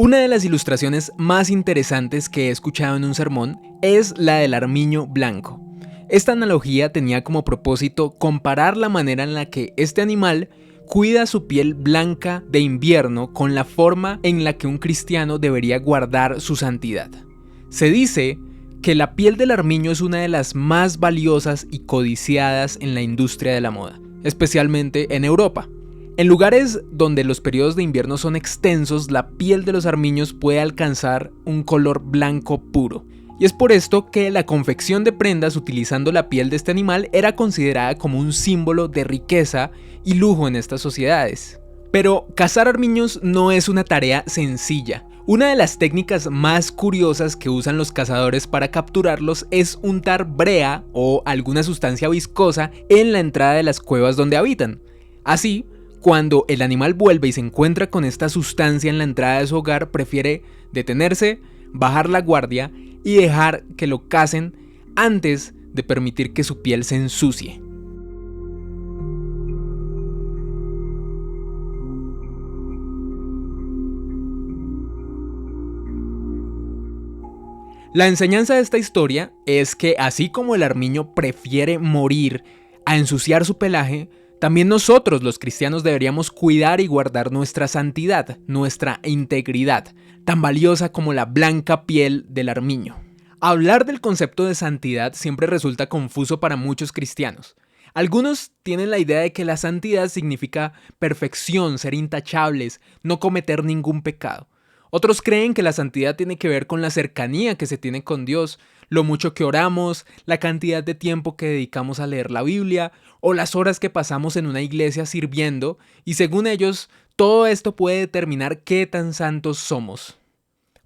Una de las ilustraciones más interesantes que he escuchado en un sermón es la del armiño blanco. Esta analogía tenía como propósito comparar la manera en la que este animal cuida su piel blanca de invierno con la forma en la que un cristiano debería guardar su santidad. Se dice que la piel del armiño es una de las más valiosas y codiciadas en la industria de la moda, especialmente en Europa. En lugares donde los periodos de invierno son extensos, la piel de los armiños puede alcanzar un color blanco puro. Y es por esto que la confección de prendas utilizando la piel de este animal era considerada como un símbolo de riqueza y lujo en estas sociedades. Pero cazar armiños no es una tarea sencilla. Una de las técnicas más curiosas que usan los cazadores para capturarlos es untar brea o alguna sustancia viscosa en la entrada de las cuevas donde habitan. Así, cuando el animal vuelve y se encuentra con esta sustancia en la entrada de su hogar, prefiere detenerse, bajar la guardia y dejar que lo cacen antes de permitir que su piel se ensucie. La enseñanza de esta historia es que así como el armiño prefiere morir a ensuciar su pelaje, también nosotros los cristianos deberíamos cuidar y guardar nuestra santidad, nuestra integridad, tan valiosa como la blanca piel del armiño. Hablar del concepto de santidad siempre resulta confuso para muchos cristianos. Algunos tienen la idea de que la santidad significa perfección, ser intachables, no cometer ningún pecado. Otros creen que la santidad tiene que ver con la cercanía que se tiene con Dios, lo mucho que oramos, la cantidad de tiempo que dedicamos a leer la Biblia o las horas que pasamos en una iglesia sirviendo, y según ellos, todo esto puede determinar qué tan santos somos.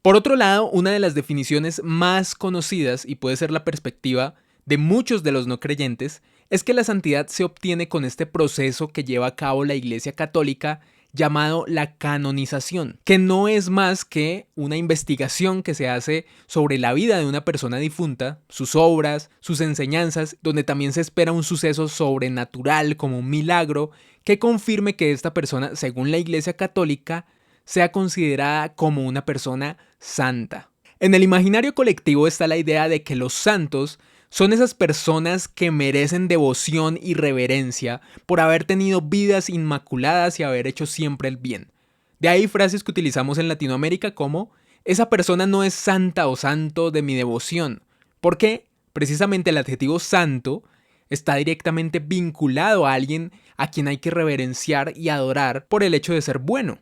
Por otro lado, una de las definiciones más conocidas, y puede ser la perspectiva de muchos de los no creyentes, es que la santidad se obtiene con este proceso que lleva a cabo la Iglesia Católica llamado la canonización, que no es más que una investigación que se hace sobre la vida de una persona difunta, sus obras, sus enseñanzas, donde también se espera un suceso sobrenatural como un milagro que confirme que esta persona, según la Iglesia Católica, sea considerada como una persona santa. En el imaginario colectivo está la idea de que los santos son esas personas que merecen devoción y reverencia por haber tenido vidas inmaculadas y haber hecho siempre el bien. De ahí frases que utilizamos en Latinoamérica como esa persona no es santa o santo de mi devoción, porque precisamente el adjetivo santo está directamente vinculado a alguien a quien hay que reverenciar y adorar por el hecho de ser bueno.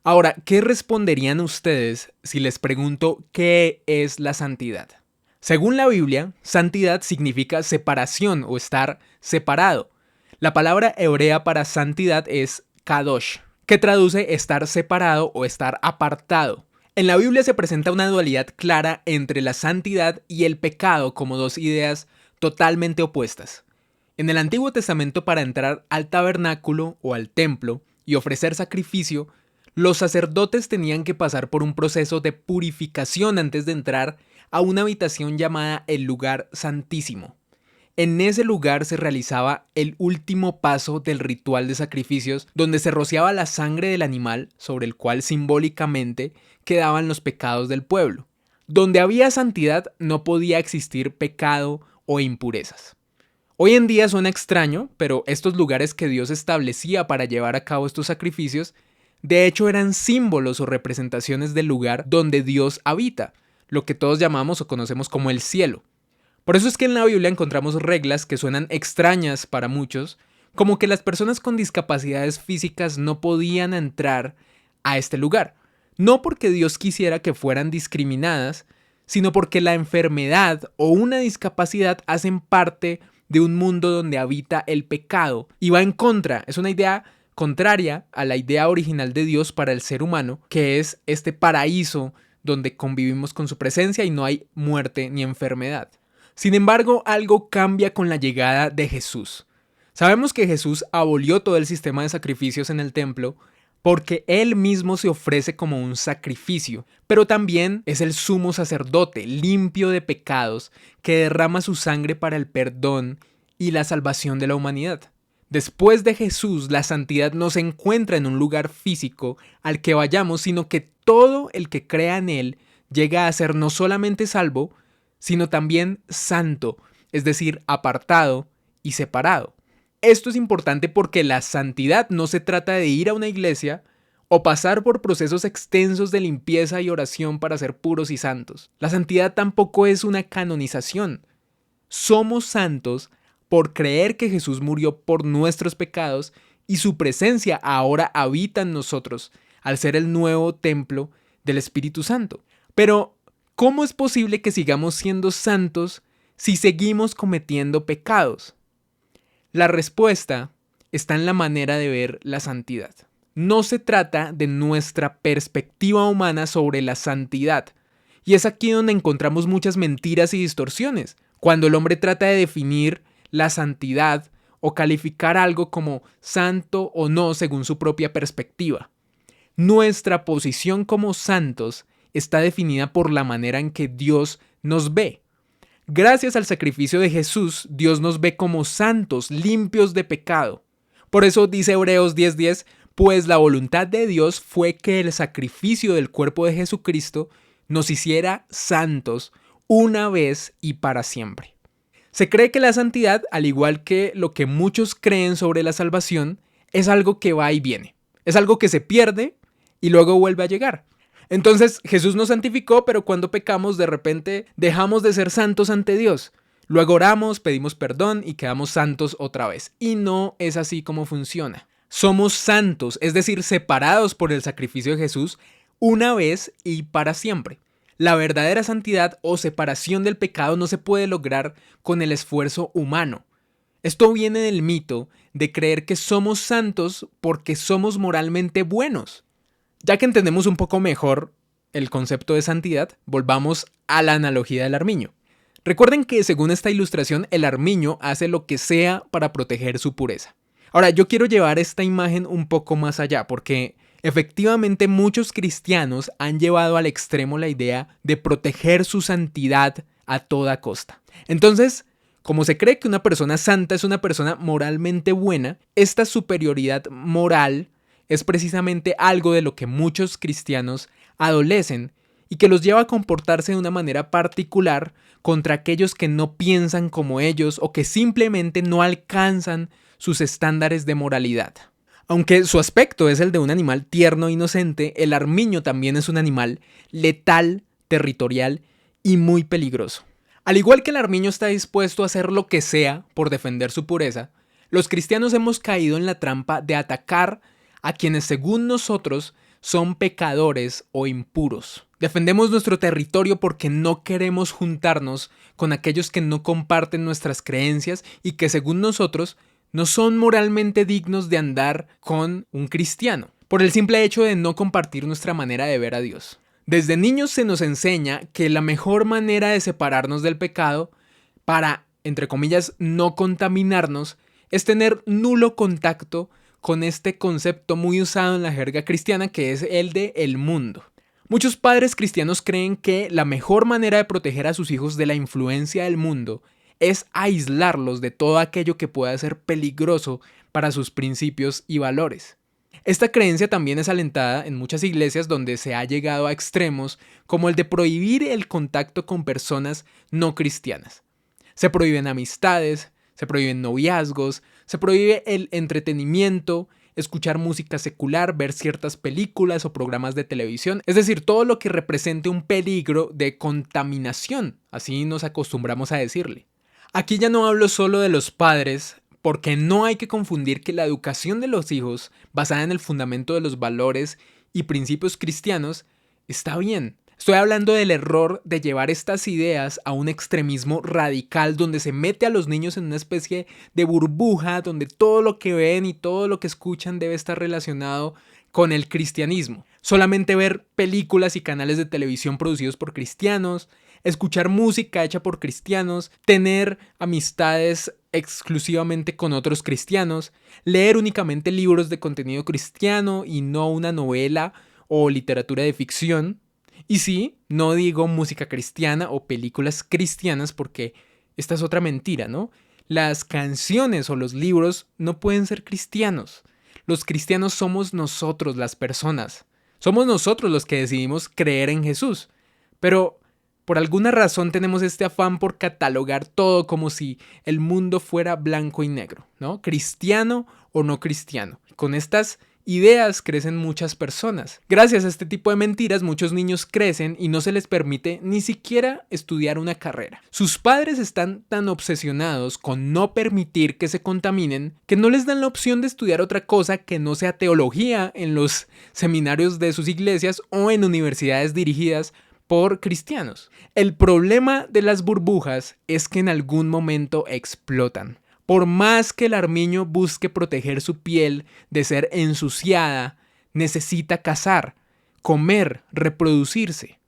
Ahora, ¿qué responderían ustedes si les pregunto qué es la santidad? Según la Biblia, santidad significa separación o estar separado. La palabra hebrea para santidad es kadosh, que traduce estar separado o estar apartado. En la Biblia se presenta una dualidad clara entre la santidad y el pecado como dos ideas totalmente opuestas. En el Antiguo Testamento, para entrar al tabernáculo o al templo y ofrecer sacrificio, los sacerdotes tenían que pasar por un proceso de purificación antes de entrar a una habitación llamada el lugar santísimo. En ese lugar se realizaba el último paso del ritual de sacrificios, donde se rociaba la sangre del animal sobre el cual simbólicamente quedaban los pecados del pueblo. Donde había santidad no podía existir pecado o impurezas. Hoy en día suena extraño, pero estos lugares que Dios establecía para llevar a cabo estos sacrificios, de hecho eran símbolos o representaciones del lugar donde Dios habita, lo que todos llamamos o conocemos como el cielo. Por eso es que en la Biblia encontramos reglas que suenan extrañas para muchos, como que las personas con discapacidades físicas no podían entrar a este lugar, no porque Dios quisiera que fueran discriminadas, sino porque la enfermedad o una discapacidad hacen parte de un mundo donde habita el pecado y va en contra, es una idea contraria a la idea original de Dios para el ser humano, que es este paraíso donde convivimos con su presencia y no hay muerte ni enfermedad. Sin embargo, algo cambia con la llegada de Jesús. Sabemos que Jesús abolió todo el sistema de sacrificios en el templo porque Él mismo se ofrece como un sacrificio, pero también es el sumo sacerdote limpio de pecados que derrama su sangre para el perdón y la salvación de la humanidad. Después de Jesús, la santidad no se encuentra en un lugar físico al que vayamos, sino que todo el que crea en Él llega a ser no solamente salvo, sino también santo, es decir, apartado y separado. Esto es importante porque la santidad no se trata de ir a una iglesia o pasar por procesos extensos de limpieza y oración para ser puros y santos. La santidad tampoco es una canonización. Somos santos por creer que Jesús murió por nuestros pecados y su presencia ahora habita en nosotros, al ser el nuevo templo del Espíritu Santo. Pero, ¿cómo es posible que sigamos siendo santos si seguimos cometiendo pecados? La respuesta está en la manera de ver la santidad. No se trata de nuestra perspectiva humana sobre la santidad. Y es aquí donde encontramos muchas mentiras y distorsiones. Cuando el hombre trata de definir la santidad o calificar algo como santo o no según su propia perspectiva. Nuestra posición como santos está definida por la manera en que Dios nos ve. Gracias al sacrificio de Jesús, Dios nos ve como santos, limpios de pecado. Por eso dice Hebreos 10:10, pues la voluntad de Dios fue que el sacrificio del cuerpo de Jesucristo nos hiciera santos una vez y para siempre. Se cree que la santidad, al igual que lo que muchos creen sobre la salvación, es algo que va y viene. Es algo que se pierde y luego vuelve a llegar. Entonces Jesús nos santificó, pero cuando pecamos de repente dejamos de ser santos ante Dios. Luego oramos, pedimos perdón y quedamos santos otra vez. Y no es así como funciona. Somos santos, es decir, separados por el sacrificio de Jesús, una vez y para siempre. La verdadera santidad o separación del pecado no se puede lograr con el esfuerzo humano. Esto viene del mito de creer que somos santos porque somos moralmente buenos. Ya que entendemos un poco mejor el concepto de santidad, volvamos a la analogía del armiño. Recuerden que según esta ilustración, el armiño hace lo que sea para proteger su pureza. Ahora, yo quiero llevar esta imagen un poco más allá porque efectivamente muchos cristianos han llevado al extremo la idea de proteger su santidad a toda costa. Entonces, como se cree que una persona santa es una persona moralmente buena, esta superioridad moral es precisamente algo de lo que muchos cristianos adolecen y que los lleva a comportarse de una manera particular contra aquellos que no piensan como ellos o que simplemente no alcanzan sus estándares de moralidad. Aunque su aspecto es el de un animal tierno e inocente, el armiño también es un animal letal, territorial y muy peligroso. Al igual que el armiño está dispuesto a hacer lo que sea por defender su pureza, los cristianos hemos caído en la trampa de atacar a quienes según nosotros son pecadores o impuros. Defendemos nuestro territorio porque no queremos juntarnos con aquellos que no comparten nuestras creencias y que según nosotros no son moralmente dignos de andar con un cristiano, por el simple hecho de no compartir nuestra manera de ver a Dios. Desde niños se nos enseña que la mejor manera de separarnos del pecado para, entre comillas, no contaminarnos, es tener nulo contacto con este concepto muy usado en la jerga cristiana que es el de el mundo. Muchos padres cristianos creen que la mejor manera de proteger a sus hijos de la influencia del mundo es aislarlos de todo aquello que pueda ser peligroso para sus principios y valores. Esta creencia también es alentada en muchas iglesias donde se ha llegado a extremos como el de prohibir el contacto con personas no cristianas. Se prohíben amistades, se prohíben noviazgos, se prohíbe el entretenimiento, escuchar música secular, ver ciertas películas o programas de televisión, es decir, todo lo que represente un peligro de contaminación, así nos acostumbramos a decirle. Aquí ya no hablo solo de los padres, porque no hay que confundir que la educación de los hijos, basada en el fundamento de los valores y principios cristianos, está bien. Estoy hablando del error de llevar estas ideas a un extremismo radical donde se mete a los niños en una especie de burbuja donde todo lo que ven y todo lo que escuchan debe estar relacionado con el cristianismo. Solamente ver películas y canales de televisión producidos por cristianos, escuchar música hecha por cristianos, tener amistades exclusivamente con otros cristianos, leer únicamente libros de contenido cristiano y no una novela o literatura de ficción. Y sí, no digo música cristiana o películas cristianas porque esta es otra mentira, ¿no? Las canciones o los libros no pueden ser cristianos. Los cristianos somos nosotros, las personas. Somos nosotros los que decidimos creer en Jesús. Pero por alguna razón tenemos este afán por catalogar todo como si el mundo fuera blanco y negro, ¿no? Cristiano o no cristiano. Con estas ideas crecen muchas personas. Gracias a este tipo de mentiras, muchos niños crecen y no se les permite ni siquiera estudiar una carrera. Sus padres están tan obsesionados con no permitir que se contaminen que no les dan la opción de estudiar otra cosa que no sea teología en los seminarios de sus iglesias o en universidades dirigidas por cristianos. El problema de las burbujas es que en algún momento explotan. Por más que el armiño busque proteger su piel de ser ensuciada, necesita cazar, comer, reproducirse.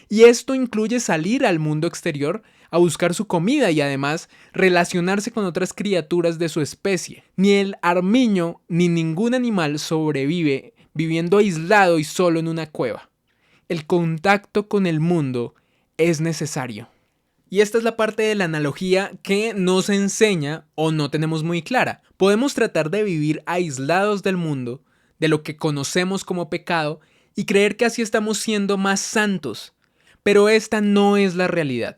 Y esto incluye salir al mundo exterior a buscar su comida y además relacionarse con otras criaturas de su especie. Ni el armiño ni ningún animal sobrevive viviendo aislado y solo en una cueva. El contacto con el mundo es necesario. Y esta es la parte de la analogía que nos enseña o no tenemos muy clara. Podemos tratar de vivir aislados del mundo, de lo que conocemos como pecado, y creer que así estamos siendo más santos. Pero esta no es la realidad.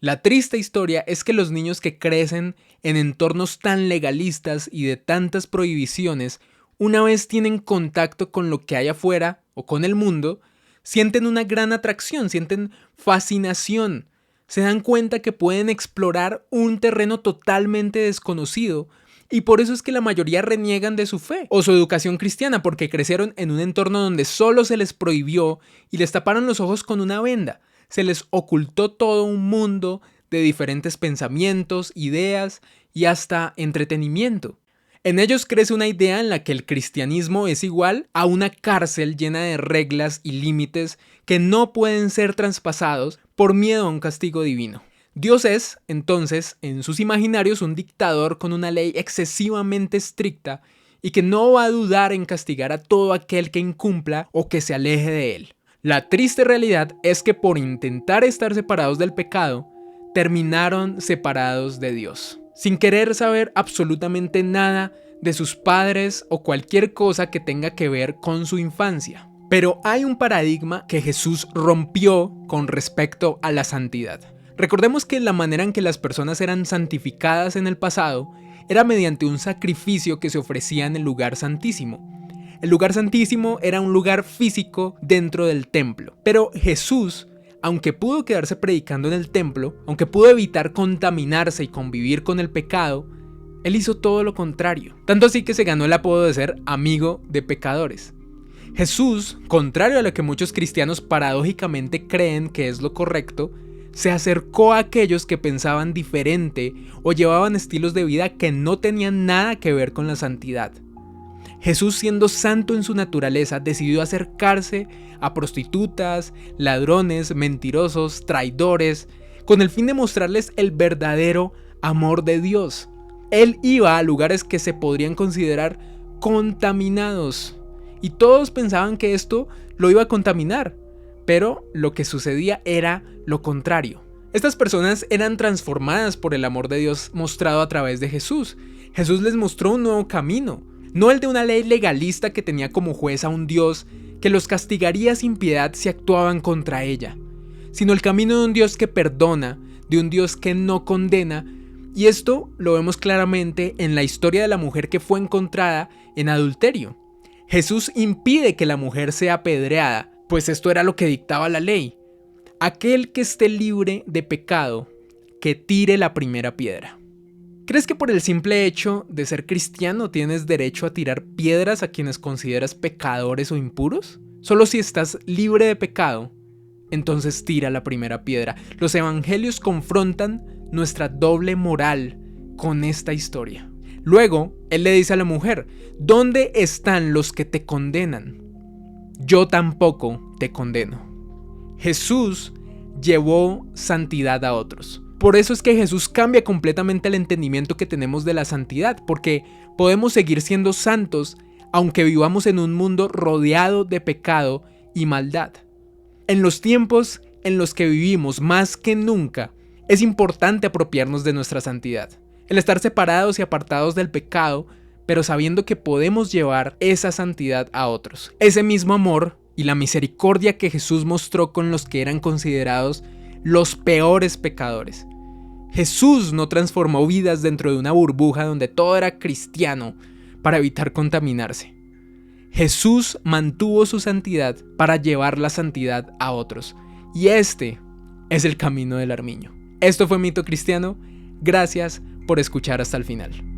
La triste historia es que los niños que crecen en entornos tan legalistas y de tantas prohibiciones, una vez tienen contacto con lo que hay afuera o con el mundo, sienten una gran atracción, sienten fascinación, se dan cuenta que pueden explorar un terreno totalmente desconocido y por eso es que la mayoría reniegan de su fe o su educación cristiana porque crecieron en un entorno donde solo se les prohibió y les taparon los ojos con una venda, se les ocultó todo un mundo de diferentes pensamientos, ideas y hasta entretenimiento. En ellos crece una idea en la que el cristianismo es igual a una cárcel llena de reglas y límites que no pueden ser traspasados por miedo a un castigo divino. Dios es, entonces, en sus imaginarios un dictador con una ley excesivamente estricta y que no va a dudar en castigar a todo aquel que incumpla o que se aleje de él. La triste realidad es que por intentar estar separados del pecado, terminaron separados de Dios, sin querer saber absolutamente nada de sus padres o cualquier cosa que tenga que ver con su infancia. Pero hay un paradigma que Jesús rompió con respecto a la santidad. Recordemos que la manera en que las personas eran santificadas en el pasado era mediante un sacrificio que se ofrecía en el lugar santísimo. El lugar santísimo era un lugar físico dentro del templo. Pero Jesús, aunque pudo quedarse predicando en el templo, aunque pudo evitar contaminarse y convivir con el pecado, él hizo todo lo contrario. Tanto así que se ganó el apodo de ser amigo de pecadores. Jesús, contrario a lo que muchos cristianos paradójicamente creen que es lo correcto, se acercó a aquellos que pensaban diferente o llevaban estilos de vida que no tenían nada que ver con la santidad. Jesús, siendo santo en su naturaleza, decidió acercarse a prostitutas, ladrones, mentirosos, traidores, con el fin de mostrarles el verdadero amor de Dios. Él iba a lugares que se podrían considerar contaminados, y todos pensaban que esto lo iba a contaminar, pero lo que sucedía era lo contrario. Estas personas eran transformadas por el amor de Dios mostrado a través de Jesús. Jesús les mostró un nuevo camino, no el de una ley legalista que tenía como juez a un Dios que los castigaría sin piedad si actuaban contra ella, sino el camino de un Dios que perdona, de un Dios que no condena, y esto lo vemos claramente en la historia de la mujer que fue encontrada en adulterio. Jesús impide que la mujer sea apedreada, pues esto era lo que dictaba la ley. Aquel que esté libre de pecado, que tire la primera piedra. ¿Crees que por el simple hecho de ser cristiano tienes derecho a tirar piedras a quienes consideras pecadores o impuros? Solo si estás libre de pecado, entonces tira la primera piedra. Los evangelios confrontan nuestra doble moral con esta historia. Luego, él le dice a la mujer: ¿dónde están los que te condenan? Yo tampoco te condeno. Jesús llevó santidad a otros. Por eso es que Jesús cambia completamente el entendimiento que tenemos de la santidad, porque podemos seguir siendo santos aunque vivamos en un mundo rodeado de pecado y maldad. En los tiempos en los que vivimos, más que nunca, es importante apropiarnos de nuestra santidad. El estar separados y apartados del pecado, pero sabiendo que podemos llevar esa santidad a otros. Ese mismo amor y la misericordia que Jesús mostró con los que eran considerados los peores pecadores. Jesús no transformó vidas dentro de una burbuja donde todo era cristiano para evitar contaminarse. Jesús mantuvo su santidad para llevar la santidad a otros. Y este es el camino del armiño. Esto fue Mito Cristiano. Gracias por escuchar hasta el final.